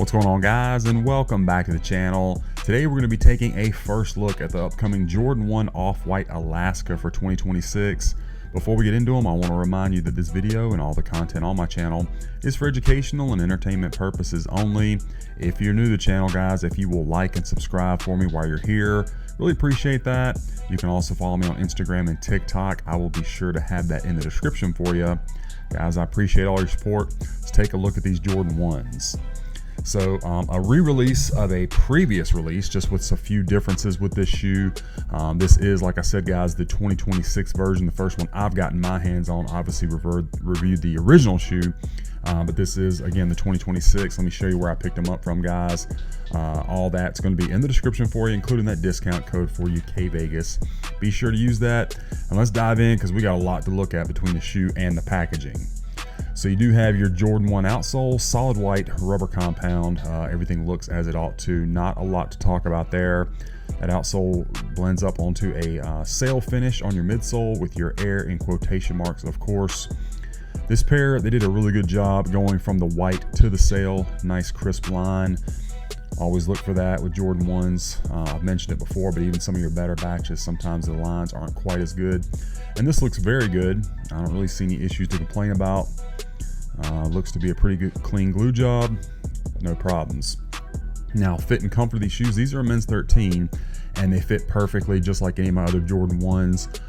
What's going on, guys, and welcome back to the channel. Today we're going to be taking a first look at the upcoming Jordan 1 Off-White Alaska for 2026. Before we get into them, I want to remind you that this video and all the content on my channel is for educational and entertainment purposes only. If you're new to the channel, guys, if you will like and subscribe for me while you're here, really appreciate that. You can also follow me on Instagram and TikTok. I will be sure to have that in the description for you. Guys, I appreciate all your support. Let's take a look at these Jordan 1s. So a re-release of a previous release, just with a few differences with this shoe. This is, like I said, guys, the 2026 version, the first one I've gotten my hands on. Obviously reviewed the original shoe, but this is, again, the 2026. Let me show you where I picked them up from, guys. All that's going to be in the description for you, including that discount code for you, kvegas. Be sure to use that, and let's dive in because we got a lot to look at between the shoe and the packaging. So you do have your Jordan 1 outsole, solid white rubber compound. Everything looks as it ought to. Not a lot to talk about there. That outsole blends up onto a sail finish on your midsole with your air in quotation marks, of course. This pair, they did a really good job going from the white to the sail. Nice crisp line. Always look for that with Jordan 1s. I've mentioned it before, but even some of your better batches, sometimes the lines aren't quite as good. And this looks very good. I don't really see any issues to complain about. Looks to be a pretty good clean glue job. No problems. Now, fit and comfort of these shoes, these are a men's 13, and they fit perfectly just like any of my other Jordan 1s.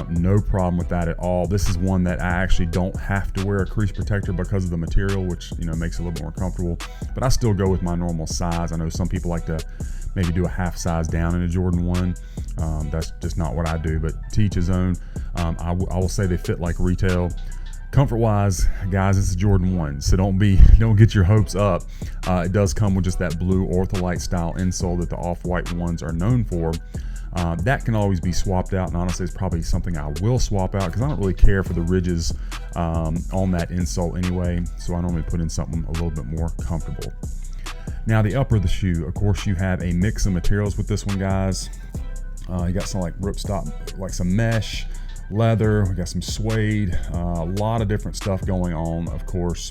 No problem with that at all. This is one that I actually don't have to wear a crease protector because of the material, which, you know, makes it a little bit more comfortable. But I still go with my normal size. I know some people like to maybe do a half size down in a Jordan 1. That's just not what I do, but to each his own. I will say they fit like retail. Comfort wise, guys, this is Jordan 1, so don't get your hopes up. It does come with just that blue ortholite style insole that the off-white ones are known for. That can always be swapped out, and honestly it's probably something I will swap out because I don't really care for the ridges on that insole anyway, so I normally put in something a little bit more comfortable. Now, the upper of the shoe, of course, you have a mix of materials with this one, guys. You got some like ripstop, like some mesh, leather, we got some suede, a lot of different stuff going on, of course.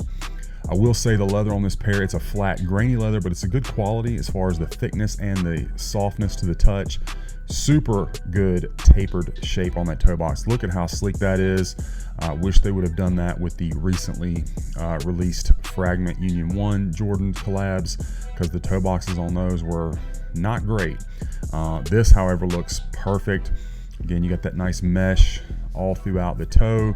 I will say the leather on this pair, it's a flat, grainy leather, but it's a good quality as far as the thickness and the softness to the touch. Super good tapered shape on that toe box. Look at how sleek that is. I wish they would have done that with the recently released Fragment Union 1 Jordan collabs, because the toe boxes on those were not great. This, however, looks perfect. Again, you got that nice mesh all throughout the toe.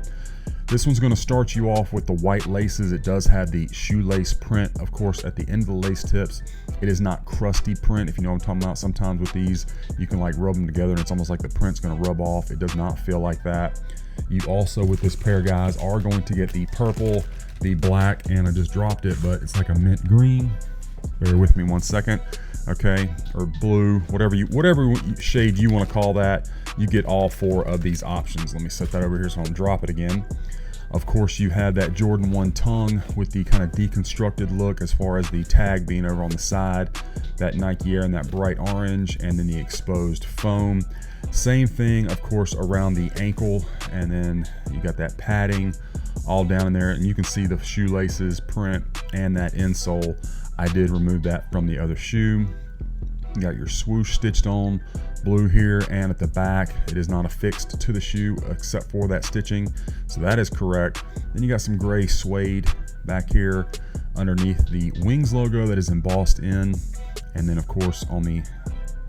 This one's going to start you off with the white laces. It does have the shoelace print, of course, at the end of the lace tips. It is not crusty print, if you know what I'm talking about. Sometimes with these, you can like rub them together and it's almost like the print's going to rub off. It does not feel like that. You also, with this pair, guys, are going to get the purple, the black, and I just dropped it, but it's like a mint green. Bear with me one second. Okay, or blue, whatever shade you want to call that. You get all four of these options. Let me set that over here so I don't drop it again. Of course, you have that Jordan 1 tongue with the kind of deconstructed look as far as the tag being over on the side, that Nike Air in that bright orange, and then the exposed foam. Same thing, of course, around the ankle, and then you got that padding all down in there, and you can see the shoelaces print and that insole. I did remove that from the other shoe. You got your swoosh stitched on, blue here and at the back. It is not affixed to the shoe except for that stitching, so that is correct. Then you got some gray suede back here underneath the Wings logo that is embossed in, and then of course on the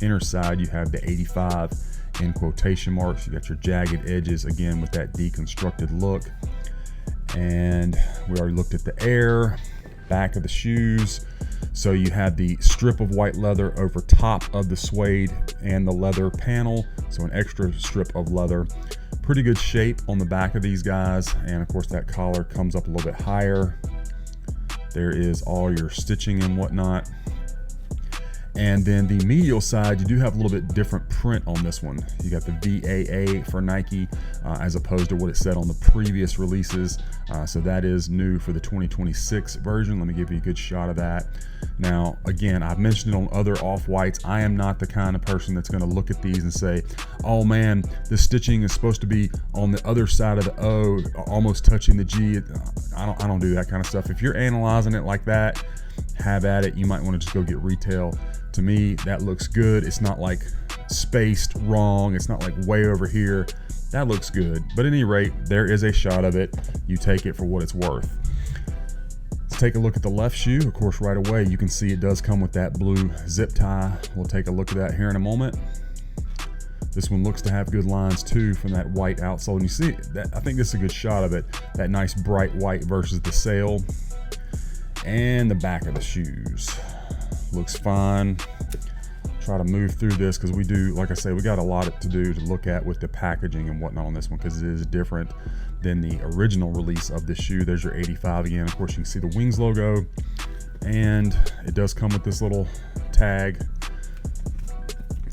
inner side you have the 85 in quotation marks. You got your jagged edges again with that deconstructed look, and we already looked at the Air, back of the shoes. So you have the strip of white leather over top of the suede and the leather panel, so an extra strip of leather. Pretty good shape on the back of these guys, and of course that collar comes up a little bit higher. There is all your stitching and whatnot. And then the medial side, you do have a little bit different print on this one. You got the VAA for Nike as opposed to what it said on the previous releases. So that is new for the 2026 version. Let me give you a good shot of that. Now, again, I've mentioned it on other off-whites. I am not the kind of person that's gonna look at these and say, oh man, the stitching is supposed to be on the other side of the O, almost touching the G. I don't do that kind of stuff. If you're analyzing it like that, have at it. You might want to just go get retail. To me, that looks good. It's not like spaced wrong. It's not like way over here. That looks good. But at any rate, there is a shot of it. You take it for what it's worth. Let's take a look at the left shoe. Of course, right away, you can see it does come with that blue zip tie. We'll take a look at that here in a moment. This one looks to have good lines too from that white outsole. And you see that, I think this is a good shot of it. That nice bright white versus the sail. And the back of the shoes. Looks fine. Try to move through this because we do, like I say, we got a lot to do to look at with the packaging and whatnot on this one because it is different than the original release of the shoe. There's your 85 again. Of course, you can see the Wings logo, and it does come with this little tag.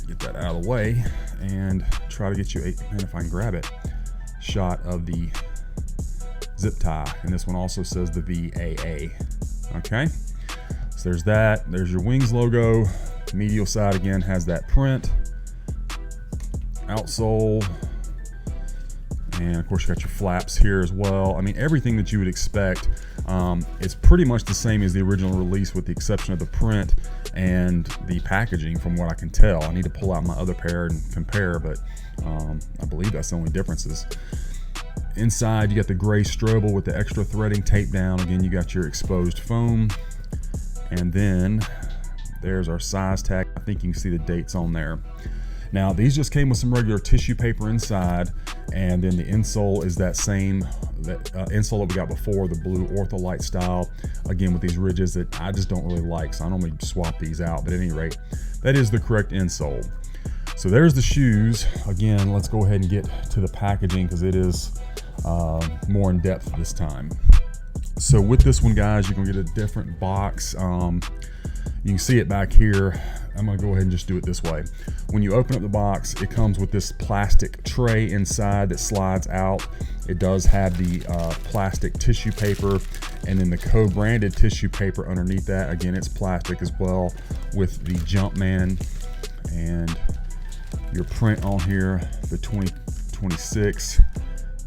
Get that out of the way and try to get you and if I can grab it, shot of the zip tie. And this one also says the VAA. Okay, so there's that. There's your Wings logo. Medial side again has that print. Outsole. And of course you got your flaps here as well. I mean, everything that you would expect. It's pretty much the same as the original release with the exception of the print and the packaging from what I can tell. I need to pull out my other pair and compare, but I believe that's the only differences. Inside you got the gray Strobel with the extra threading taped down. Again, you got your exposed foam. And then there's our size tag. I think you can see the dates on there. Now these just came with some regular tissue paper inside, and then the insole is that same insole that we got before, the blue Ortholite style, again with these ridges that I just don't really like, so I normally swap these out, but at any rate, that is the correct insole. So there's the shoes. Again, let's go ahead and get to the packaging because it is more in depth this time. So with this one, guys, you're gonna get a different box. You can see it back here. I'm gonna go ahead and just do it this way. When you open up the box, it comes with this plastic tray inside that slides out. It does have the plastic tissue paper and then the co-branded tissue paper underneath that. Again, it's plastic as well with the Jumpman and your print on here, the 2026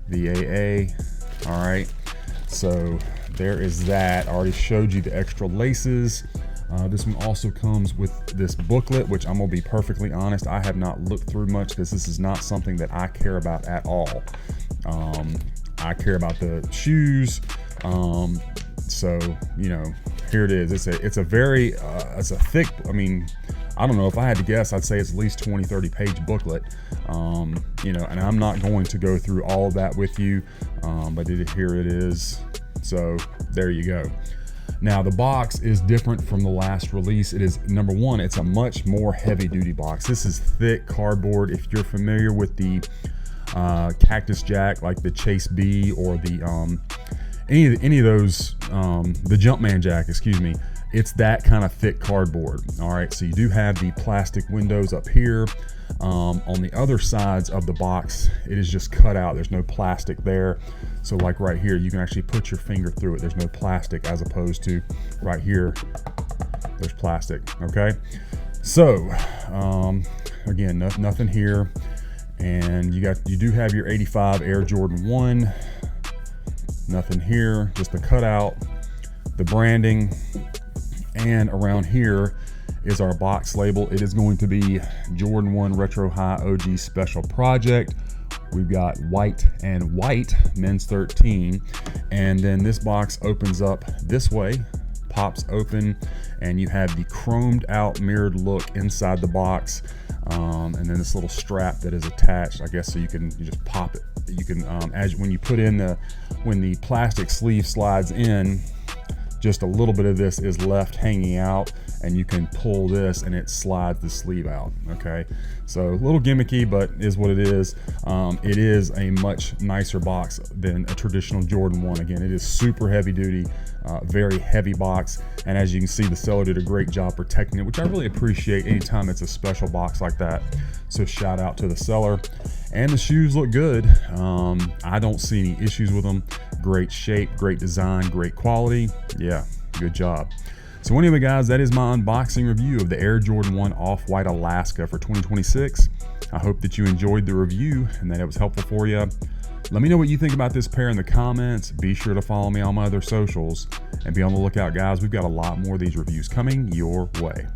VAA. All right, so there is that. I already showed you the extra laces. This one also comes with this booklet, which I'm gonna be perfectly honest, I have not looked through much because this is not something that I care about at all. I care about the shoes. So, you know, here it is. It's a very, it's a thick, I mean, I don't know, if I had to guess, I'd say it's at least 20-30 page booklet. You know, and I'm not going to go through all of that with you, but here it is. So there you go. Now the box is different from the last release. It is, number one, it's a much more heavy duty box. This is thick cardboard. If you're familiar with the Cactus Jack, like the Chase B or the any of those, the Jumpman Jack, excuse me, it's that kind of thick cardboard. All right, so you do have the plastic windows up here. On the other sides of the box, it is just cut out. There's no plastic there. So like right here, you can actually put your finger through it. There's no plastic, as opposed to right here, there's plastic, okay? So, again, nothing here. And you do have your 85 Air Jordan 1. Nothing here, just the cutout, the branding, and around here is our box label. It is going to be Jordan 1 Retro High OG Special Project. We've got white and white, men's 13. And then this box opens up this way, pops open, and you have the chromed out mirrored look inside the box. And then this little strap that is attached, I guess, so you just pop it. You can, when you put in when the plastic sleeve slides in, just a little bit of this is left hanging out, and you can pull this and it slides the sleeve out. Okay, so a little gimmicky, but is what it is. It is a much nicer box than a traditional Jordan 1. Again, it is super heavy duty, very heavy box, and as you can see, the seller did a great job protecting it, which I really appreciate anytime it's a special box like that. So shout out to the seller. And the shoes look good. I don't see any issues with them. Great shape, great design, great quality. Yeah, good job. So anyway, guys, that is my unboxing review of the Air Jordan 1 Off-White Alaska for 2026. I hope that you enjoyed the review and that it was helpful for you. Let me know what you think about this pair in the comments. Be sure to follow me on my other socials and be on the lookout, guys. We've got a lot more of these reviews coming your way.